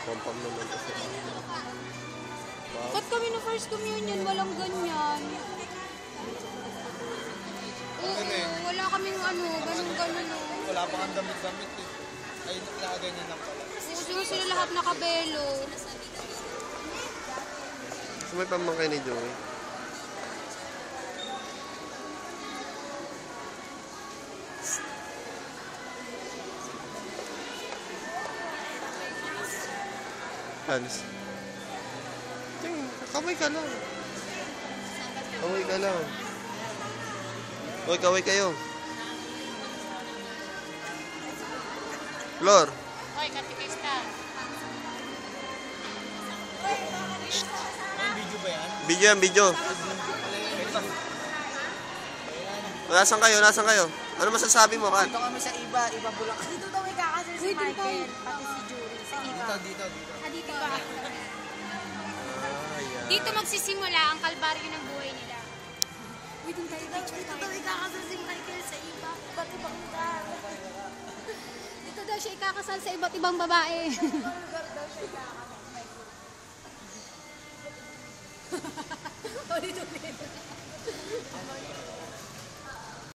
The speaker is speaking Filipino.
Pampam naman kasi. Ba't kami na first communion, walang ganyan? Oo, wala kaming ganun-ganun. Wala pa kang damit-damit eh. Ay, nakaganyan lang pala. Oo, sila lahat nakabelo. So, may pamangkay ni Joey. Hans. Kaway ka lang. Kaway ka lang. Uy, kaway kayo. Flor. Hoy, katikis ka. Video ba yan? Video yan, video. Nasaan kayo? Nasaan kayo? Ano masasabi mo, Kat? Dito kami sa iba Bulacan. Dito daw ikakasal si Michael, pati si Jury sa iba. Dito. Dito. Ayan. Dito magsisimula ang kalbaryo ng buhay nila. Dito daw ikakasal si Michael sa iba, iba't ibang lugar. Dito daw siya ikakasal sa iba't ibang babae. Lugar daw siya ikakasal.